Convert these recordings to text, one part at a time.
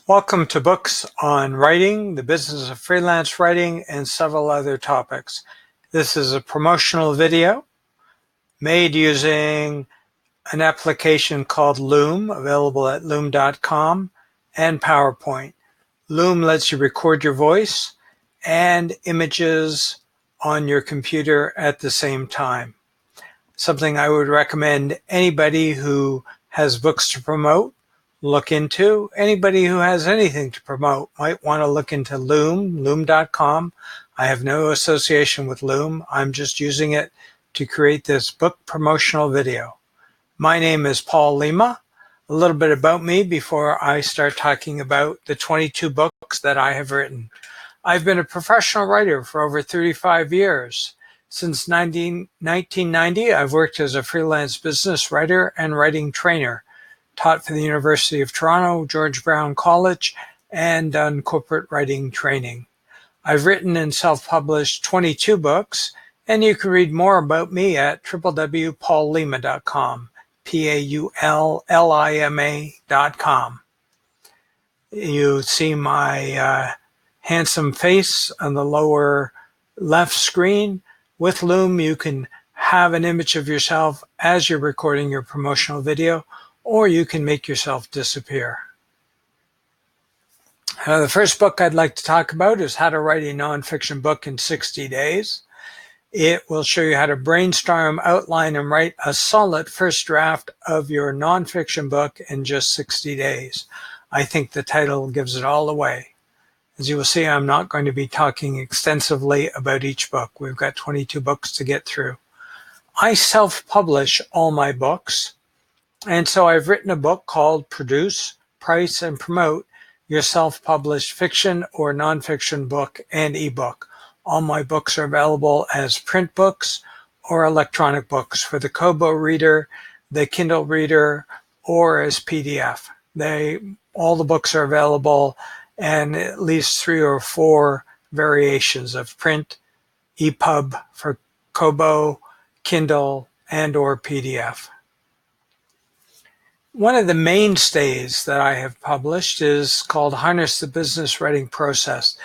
Welcome to Books on Writing, the Business of Freelance Writing, and several other topics. This is a promotional video made using an application called Loom, available at loom.com, and PowerPoint. Loom lets you record your voice and images on your computer at the same time. Something I would recommend anybody who has books to promote look into. Anybody who has anything to promote might want to look into Loom, loom.com. I have no association with Loom. I'm just using it to create this book promotional video. My name is Paul Lima. A little bit about me before I start talking about the 22 books that I have written. I've been a professional writer for over 35 years. Since 1990, I've worked as a freelance business writer and writing trainer, taught for the University of Toronto, George Brown College, and done corporate writing training. I've written and self-published 22 books, and you can read more about me at www.paullima.com, PAULLIMA.com. You see my handsome face on the lower left screen. With Loom, you can have an image of yourself as you're recording your promotional video, or you can make yourself disappear. The first book I'd like to talk about is How to Write a Nonfiction Book in 60 Days. It will show you how to brainstorm, outline, and write a solid first draft of your nonfiction book in just 60 days. I think the title gives it all away. As you will see, I'm not going to be talking extensively about each book. We've got 22 books to get through. I self-publish all my books. And so I've written a book called Produce, Price, and Promote Your Self-Published Fiction or Nonfiction Book and ebook. All my books are available as print books or electronic books for the Kobo reader, the Kindle reader, or as PDF. All the books are available and at least 3 or 4 variations of print, EPUB for Kobo, Kindle, and or PDF. One of the mainstays that I have published is called Harness the Business Writing Process.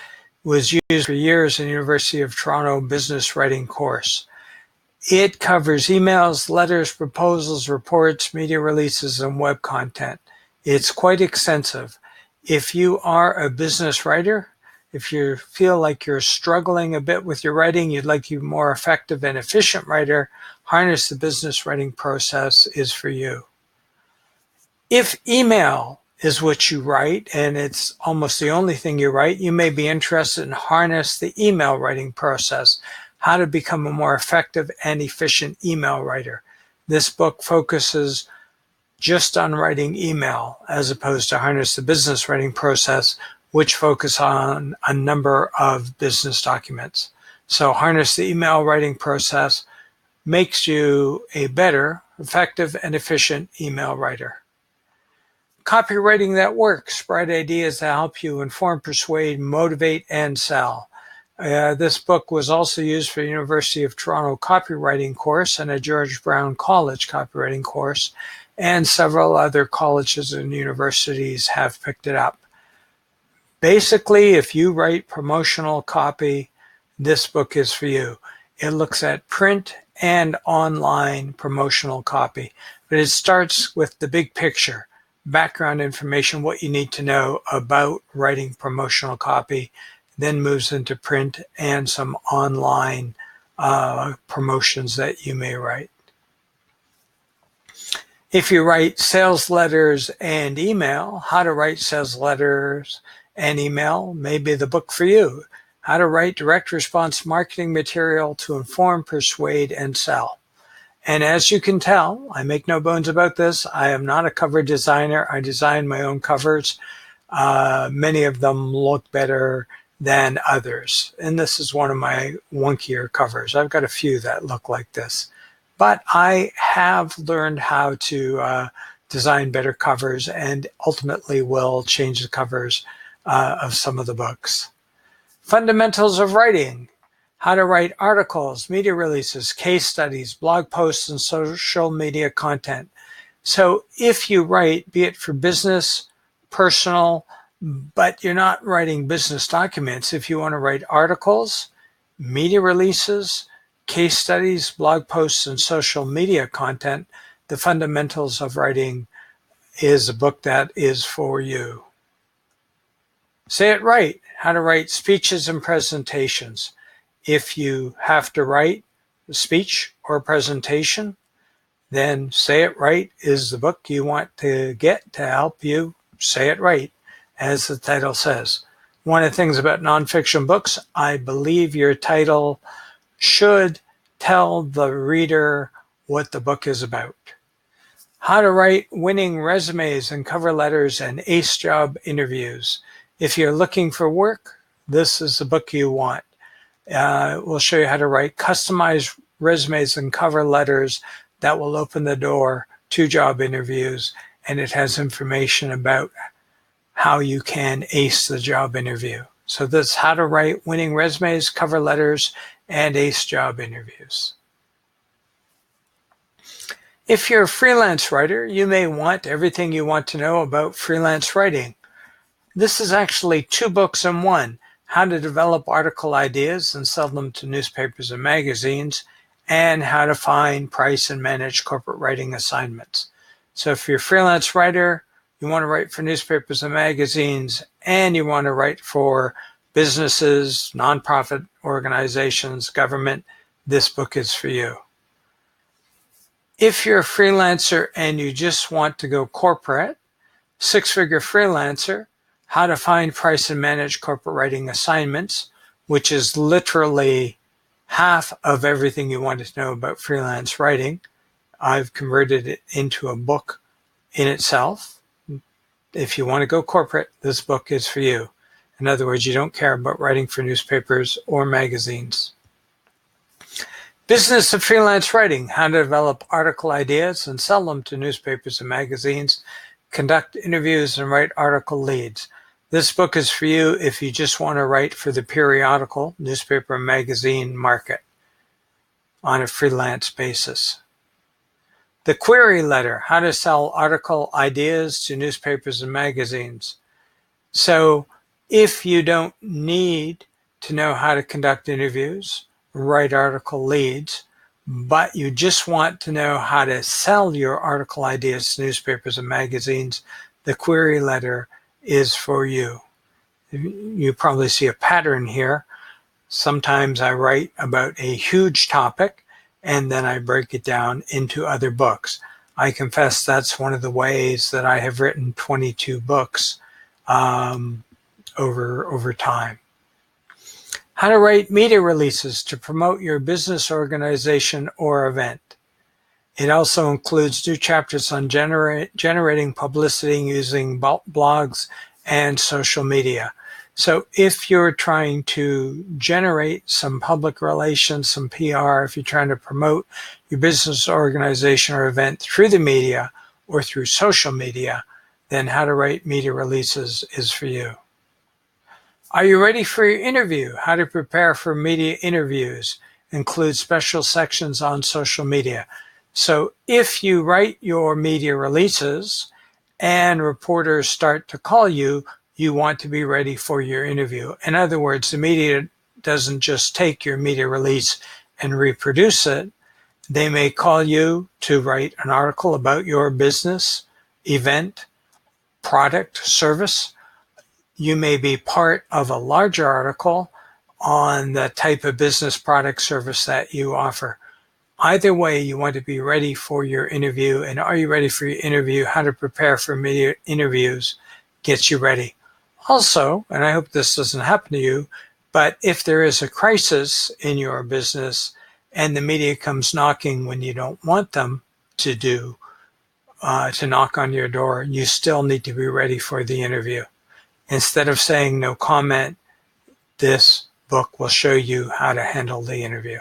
It was used for years in the University of Toronto business writing course. It covers emails, letters, proposals, reports, media releases, and web content. It's quite extensive. If you are a business writer, if you feel like you're struggling a bit with your writing, you'd like to be a more effective and efficient writer, Harness the Business Writing Process is for you. If email is what you write, and it's almost the only thing you write, you may be interested in Harness the Email Writing Process, How to Become a More Effective and Efficient Email Writer. This book focuses just on writing email, as opposed to Harness the Business Writing Process, which focus on a number of business documents. So Harness the Email Writing Process makes you a better, effective, and efficient email writer. Copywriting that works, bright ideas that help you inform, persuade, motivate, and sell. This book was also used for the University of Toronto copywriting course and a George Brown College copywriting course, and several other colleges and universities have picked it up. Basically, if you write promotional copy, this book is for you. It looks at print and online promotional copy, but it starts with the big picture. Background information, what you need to know about writing promotional copy, then moves into print and some online promotions that you may write. If you write sales letters and email, How to Write Sales Letters and Email may be the book for you. How to Write Direct Response Marketing Material to Inform, Persuade, and Sell. And as you can tell, I make no bones about this. I am not a cover designer. I design my own covers. Many of them look better than others. And this is one of my wonkier covers. I've got a few that look like this. But I have learned how to design better covers and ultimately will change the covers of some of the books. Fundamentals of Writing. How to write articles, media releases, case studies, blog posts, and social media content. So if you write, be it for business, personal, but you're not writing business documents. If you want to write articles, media releases, case studies, blog posts, and social media content, The Fundamentals of Writing is a book that is for you. Say It Right, How to Write Speeches and Presentations. If you have to write a speech or a presentation, then Say It Right is the book you want to get to help you say it right, as the title says. One of the things about nonfiction books, I believe your title should tell the reader what the book is about. How to Write Winning Resumes and Cover Letters and Ace Job Interviews. If you're looking for work, this is the book you want. We'll show you how to write customized resumes and cover letters that will open the door to job interviews, and it has information about how you can ace the job interview. So that's How to Write Winning Resumes, Cover Letters, and Ace Job Interviews. If you're a freelance writer, you may want everything you want to know about freelance writing. This is actually 2 books in one: How to Develop Article Ideas and Sell Them to Newspapers and Magazines, and How to Find, Price, and Manage Corporate Writing Assignments. So if you're a freelance writer, you want to write for newspapers and magazines, and you want to write for businesses, nonprofit organizations, government, this book is for you. If you're a freelancer and you just want to go corporate, Six-Figure Freelancer, How to Find, Price, and Manage Corporate Writing Assignments, which is literally half of everything you wanted to know about freelance writing. I've converted it into a book in itself. If you want to go corporate, this book is for you. In other words, you don't care about writing for newspapers or magazines. Business of Freelance Writing, How to Develop Article Ideas and Sell Them to Newspapers and Magazines, Conduct Interviews and Write Article Leads. This book is for you if you just want to write for the periodical, newspaper, and magazine market on a freelance basis. The Query Letter, How to Sell Article Ideas to Newspapers and Magazines. So if you don't need to know how to conduct interviews, write article leads, but you just want to know how to sell your article ideas to newspapers and magazines, the Query Letter is for you. You probably see a pattern here. Sometimes I write about a huge topic and then I break it down into other books. I confess that's one of the ways that I have written 22 books over time. How to Write Media Releases to Promote Your Business, Organization, or Event. It also includes new chapters on generating publicity using blogs and social media. So if you're trying to generate some public relations, some PR, if you're trying to promote your business, organization, or event through the media or through social media, then How to Write Media Releases is for you. Are you ready for your interview? How to Prepare for Media Interviews includes special sections on social media. So if you write your media releases and reporters start to call you, you want to be ready for your interview. In other words, the media doesn't just take your media release and reproduce it. They may call you to write an article about your business, event, product, service. You may be part of a larger article on the type of business, product, service that you offer. Either way, you want to be ready for your interview. And are you ready for your interview? How to Prepare for Media Interviews gets you ready. Also, and I hope this doesn't happen to you, but if there is a crisis in your business and the media comes knocking when you don't want them to to knock on your door, you still need to be ready for the interview. Instead of saying no comment, this book will show you how to handle the interview.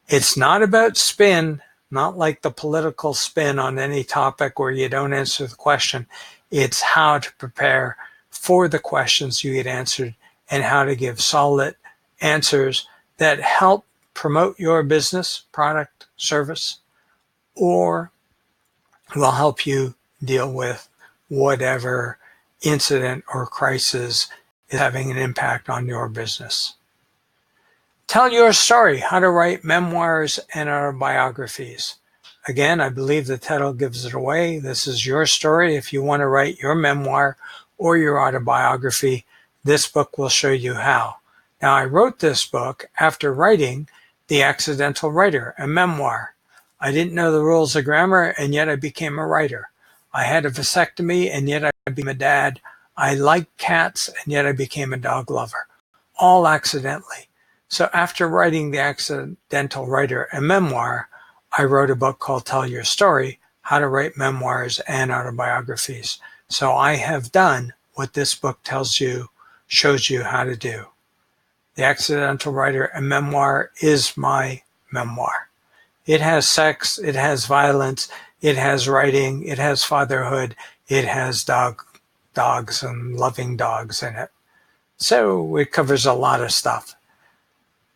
It's not about spin, not like the political spin on any topic where you don't answer the question. It's how to prepare for the questions you get answered and how to give solid answers that help promote your business, product, service, or will help you deal with whatever incident or crisis is having an impact on your business. Tell your story, how to write memoirs and autobiographies. Again, I believe the title gives it away. This is your story. If you want to write your memoir or your autobiography, this book will show you how. Now, I wrote this book after writing The Accidental Writer, a memoir. I didn't know the rules of grammar, and yet I became a writer. I had a vasectomy, and yet I became a dad. I liked cats, and yet I became a dog lover. All accidentally. So after writing The Accidental Writer, a memoir, I wrote a book called Tell Your Story, How to Write Memoirs and Autobiographies. So I have done what this book shows you how to do. The Accidental Writer, a memoir, is my memoir. It has sex, it has violence, it has writing, it has fatherhood, it has dogs and loving dogs in it. So it covers a lot of stuff.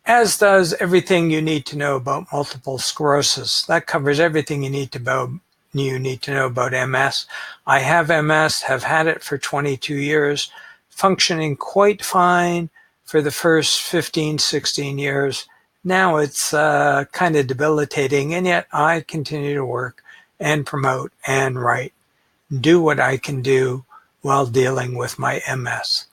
As does everything you need to know about multiple sclerosis. That covers everything you need to know about MS. I have MS, have had it for 22 years, functioning quite fine for the first 15, 16 years. Now it's kind of debilitating, and yet I continue to work and promote and write, do what I can do while dealing with my MS.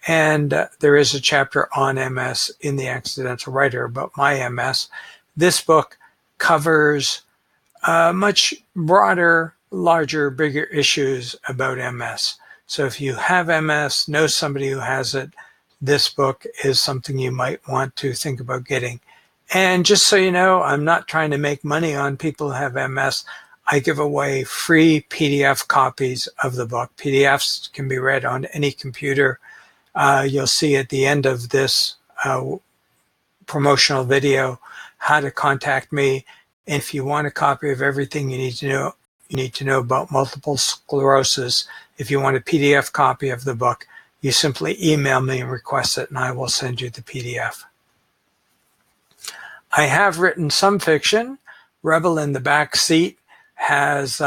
And there is a chapter on MS in The Accidental Writer about my MS. This book covers much broader, larger, bigger issues about MS. So if you have MS, know somebody who has it, this book is something you might want to think about getting. And just so you know, I'm not trying to make money on people who have MS. I give away free PDF copies of the book. PDFs can be read on any computer. You'll see at the end of this promotional video how to contact me. And if you want a copy of everything you need to know about multiple sclerosis, if you want a PDF copy of the book, you simply email me and request it, and I will send you the PDF. I have written some fiction. Rebel in the Back Seat has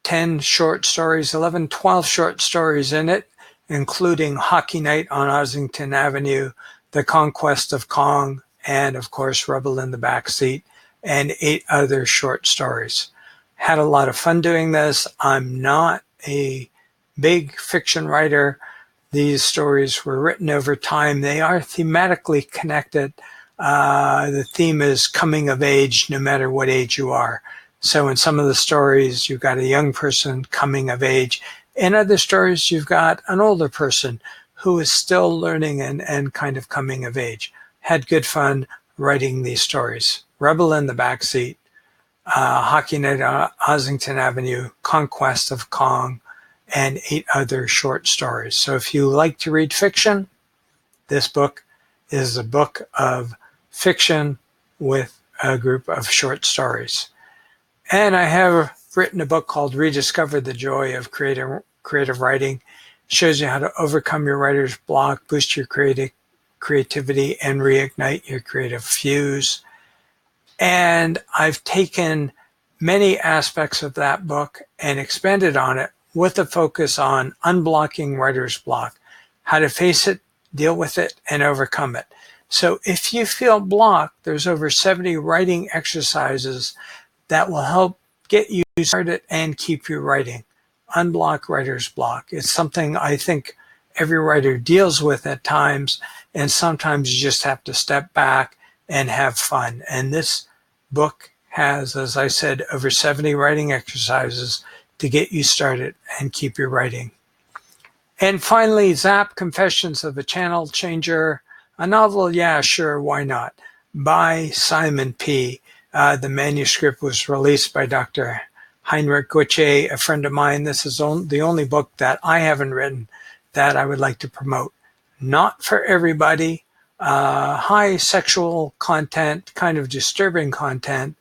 10 short stories, 11, 12 short stories in it, including Hockey Night on Ossington Avenue, The Conquest of Kong, and of course, Rebel in the Back Seat, and 8 other short stories. Had a lot of fun doing this. I'm not a big fiction writer. These stories were written over time. They are thematically connected. The theme is coming of age, no matter what age you are. So in some of the stories, you've got a young person coming of age. In other stories, you've got an older person who is still learning and kind of coming of age. Had good fun writing these stories. Rebel in the Backseat, Hockey Night on Ossington Avenue, Conquest of Kong, and 8 other short stories. So if you like to read fiction, this book is a book of fiction with a group of short stories. And I have written a book called Rediscover the Joy of Creative Writing. It shows you how to overcome your writer's block, boost your creativity, and reignite your creative fuse. And I've taken many aspects of that book and expanded on it with a focus on unblocking writer's block, how to face it, deal with it, and overcome it. So if you feel blocked, there's over 70 writing exercises that will help get you started and keep you writing. Unblock writer's block. It's something I think every writer deals with at times, and sometimes you just have to step back and have fun. And this book has, as I said, over 70 writing exercises to get you started and keep you writing. And finally, Zap, Confessions of a Channel Changer, a novel, yeah, sure, why not, by Simon P. The manuscript was released by Dr. Heinrich Gautier, a friend of mine. This is the only book that I haven't written that I would like to promote. Not for everybody. High sexual content, kind of disturbing content,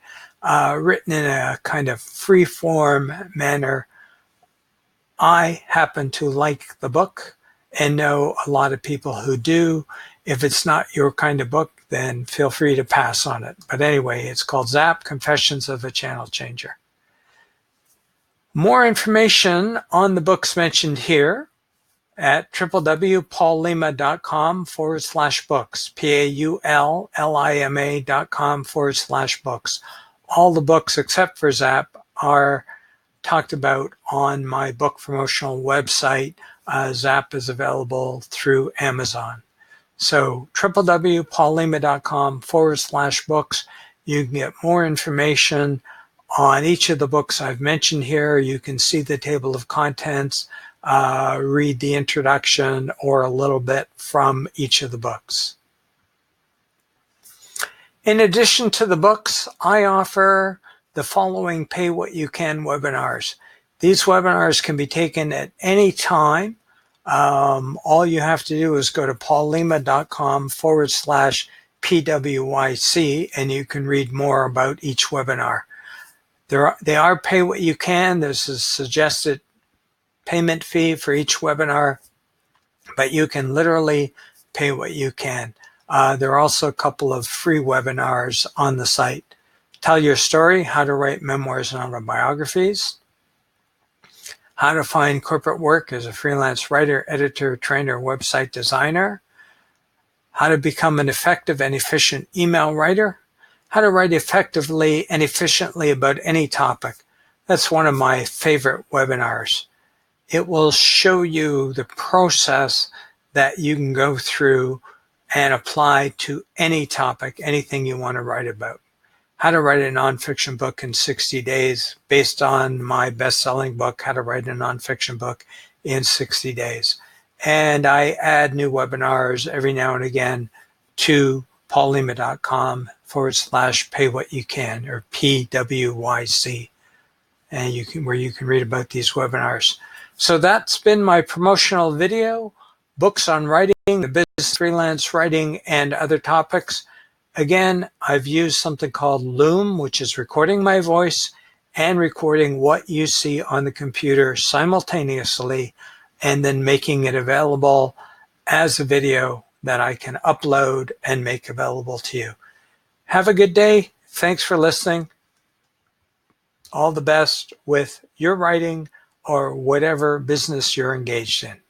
written in a kind of free-form manner. I happen to like the book and know a lot of people who do. If it's not your kind of book, then feel free to pass on it. But anyway, it's called Zap, Confessions of a Channel Changer. More information on the books mentioned here at www.paullima.com/books, PAULLIMA.com/books. All the books except for Zap are talked about on my book promotional website. Zap is available through Amazon. So www.paullima.com/books. You can get more information on each of the books I've mentioned here. You can see the table of contents, read the introduction, or a little bit from each of the books. In addition to the books, I offer the following Pay What You Can webinars. These webinars can be taken at any time. All you have to do is go to paullima.com/PWYC and you can read more about each webinar. They are pay what you can. There's a suggested payment fee for each webinar, but you can literally pay what you can. There are also a couple of free webinars on the site. Tell Your Story, How to Write Memoirs and Autobiographies, How to Find Corporate Work as a Freelance Writer, Editor, Trainer, Website Designer, How to Become an Effective and Efficient Email Writer, How to Write Effectively and Efficiently About Any Topic. That's one of my favorite webinars. It will show you the process that you can go through and apply to any topic, anything you want to write about. How to Write a Nonfiction Book in 60 Days, based on my best-selling book, How to Write a Nonfiction Book in 60 Days. And I add new webinars every now and again to paullima.com/pay what you can, or PWYC, and where you can read about these webinars. So that's been my promotional video, books on writing, the business, freelance writing, and other topics. Again, I've used something called Loom, which is recording my voice and recording what you see on the computer simultaneously, and then making it available as a video that I can upload and make available to you. Have a good day. Thanks for listening. All the best with your writing or whatever business you're engaged in.